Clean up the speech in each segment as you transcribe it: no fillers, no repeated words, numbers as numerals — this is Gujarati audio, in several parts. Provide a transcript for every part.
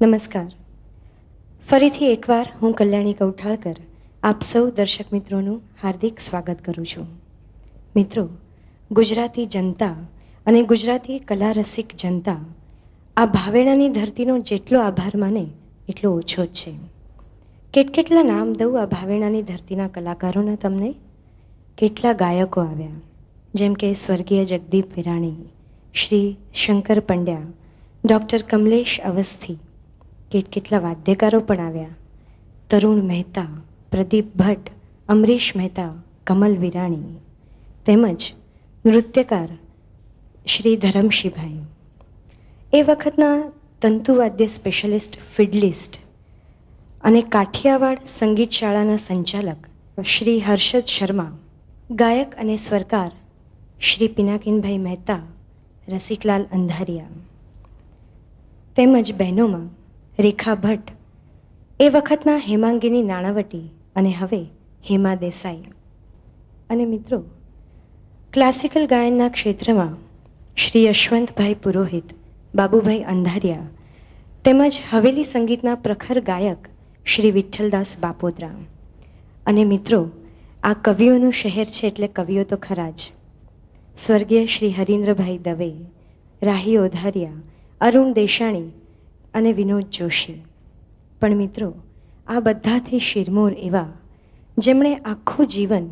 નમસ્કાર. ફરીથી એકવાર હું કલ્યાણી કૌઠાળકર આપ સૌ દર્શક મિત્રોનું હાર્દિક સ્વાગત કરું છું. મિત્રો, ગુજરાતી જનતા અને ગુજરાતી કલા રસિક જનતા આ ભાવેણાની ધરતીનો જેટલો આભાર માને એટલો ઓછો જ છે. કેટલા નામ દઉં આ ભાવેણાની ધરતીના કલાકારોના તમને. કેટલા ગાયકો આવ્યા, જેમ કે સ્વર્ગીય જગદીપ વિરાણી, શ્રી શંકર પંડ્યા, ડૉક્ટર કમલેશ અવસ્થી. કેટલા વાદ્યકારો પણ આવ્યા, તરુણ મહેતા, પ્રદીપ ભટ્ટ, અમરીશ મહેતા, કમલ વિરાણી, તેમજ નૃત્યકાર શ્રી ધરમશીભાઈ. એ વખતના તંતુવાદ્ય સ્પેશિયલિસ્ટ ફિડલિસ્ટ અને કાઠિયાવાડ સંગીત શાળાના સંચાલક શ્રી હર્ષદ શર્મા, ગાયક અને સ્વરકાર શ્રી પિનાકીનભાઈ મહેતા, રસિકલાલ અંધારિયા, તેમજ બહેનોમાં રેખા ભટ્ટ, એ વખતના હેમાંગીની નાણાવટી અને હવે હેમા દેસાઈ. અને મિત્રો, ક્લાસિકલ ગાયનના ક્ષેત્રમાં શ્રી યશવંતભાઈ પુરોહિત, બાબુભાઈ અંધારિયા, તેમજ હવેલી સંગીતના પ્રખર ગાયક શ્રી વિઠ્ઠલદાસ બાપોદરા. અને મિત્રો, આ કવિઓનું શહેર છે એટલે કવિઓ તો ખરા જ. સ્વર્ગીય શ્રી હરીન્દ્રભાઈ દવે, રાહી ઓધારિયા, અરુણ દેશાણી અને વિનોદ જોશી. પણ મિત્રો, આ બધાથી શિરમોર એવા જેમણે આખું જીવન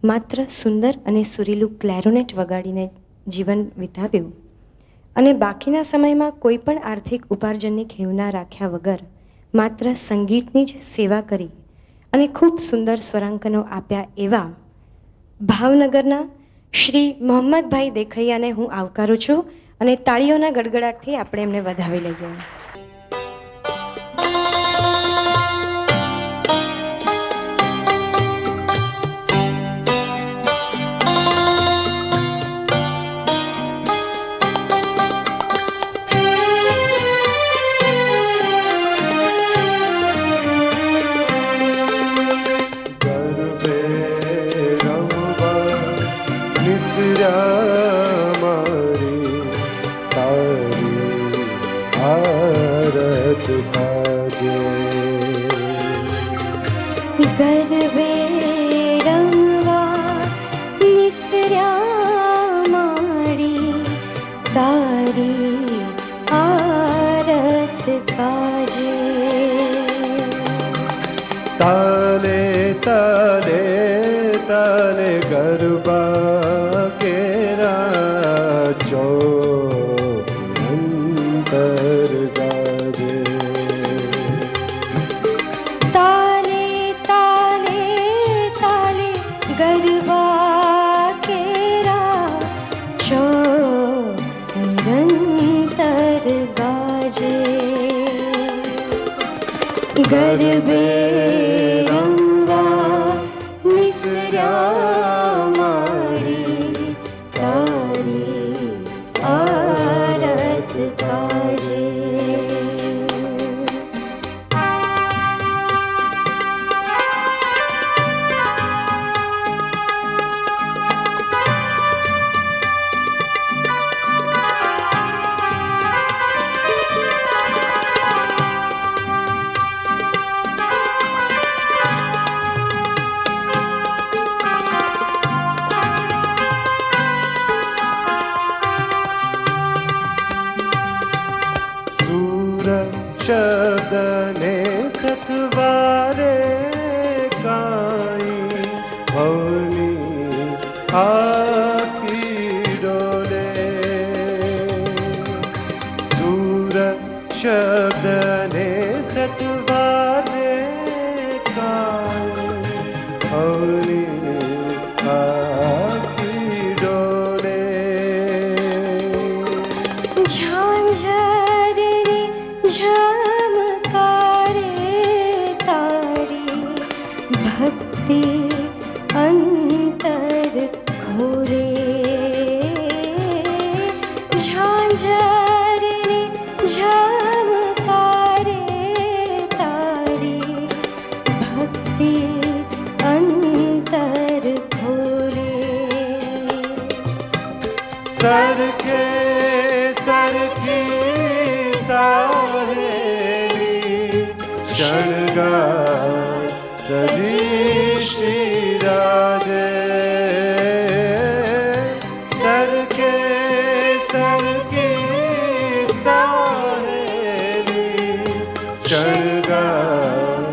માત્ર સુંદર અને સુરીલું ક્લેરોનેટ વગાડીને જીવન વિતાવ્યું અને બાકીના સમયમાં કોઈ પણ આર્થિક ઉપાર્જનની ખેવના રાખ્યા વગર માત્ર સંગીતની જ સેવા કરી અને ખૂબ સુંદર સ્વરાંકનો આપ્યા એવા ભાવનગરના શ્રી મોહમ્મદભાઈ દેખૈયાને હું આવકારું છું અને તાળીઓના ગડગડાટથી આપણે એમને વધાવી લઈએ. ગરબે રમવા નિસર્યા મારી, તારી આરત કાજે. તાલે તાલે તાલે ગરબા કેરા ચો અંતર ગાજે. તાલે તાલે તાલે ગરબા કેરા ચો નિરંતર ગાજે. ગરબે રમવા નિસર્યા મારી, તારી આરત કાજે. શબ્દને સથવારે કાઈ ભવની આખી ડોલે. સુર શબ્દને સથવારે કાઈ ભવની આખી ડોલે. ભક્તિ અંતર ઘોરે. ઝાંઝરને ઝામકારે તારી, ભક્તિ અંતર ઘોરે. સરખે સરખી સાહે શણગાર સજી શ્રી રાજે સરખે સરખી સાહેલી શણગાર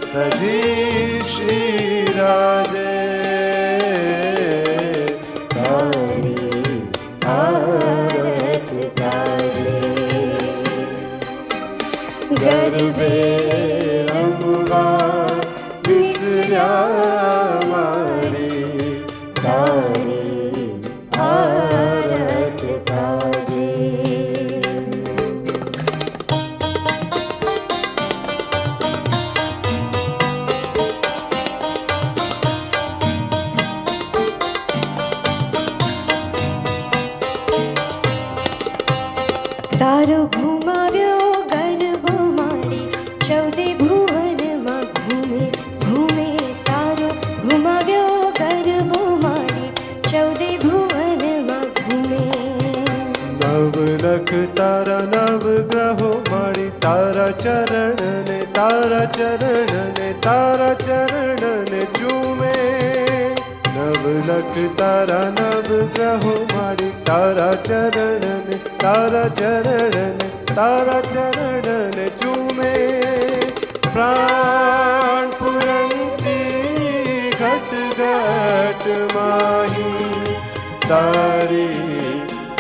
સજી શ્રી રાજે તારી આરત તાજે ગરબે રમવા વિસર્યા મારી તારી આરત તાજે તારો ઘુમાવ્યો ગર્ભ મારી ચૌદે ભુવનમાં ઘૂમે ઘૂમે તારો ઘુમાવ્યો ગર્ભ મારી ચૌદે ભુવનમાં ઘૂમે નવલખ તારા નવગ્રહો માળી તારા ચરણને તારા ચરણને તારા ચરણને ચૂમે નવલખ તારા નવગ્રહો માળી તારા ચરણને તારા ચરણને તારા ચરણને ચૂમે પ્રાણ પુરંતી ઘટ ઘટ માહી તારી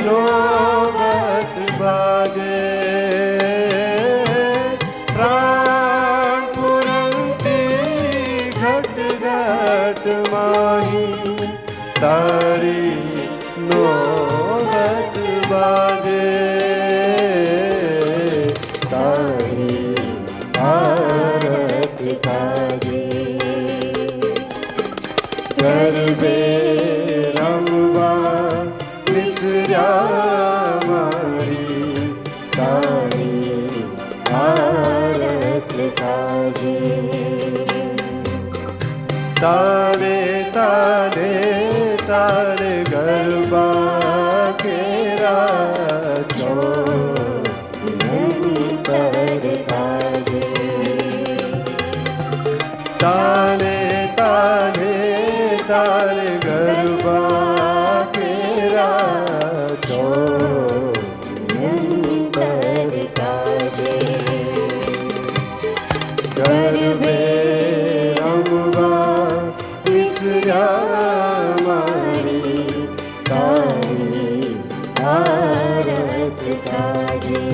નોબત બાજે પ્રાણ પુરંતી ઘટ ઘટ માહી તારી નોબત બાજે તારી આરત તાજે ગરબે રમવા વિસર્યા મારી તારી આરત તાજે તારે તારે તારે ગરબા કેરા છો નિરંતર તાજે તારે તારે તારે ગરબા કેરા છો નિરંતર તાજે ગરબે રમવા વિસર્યા મારી તારી આરત તાજે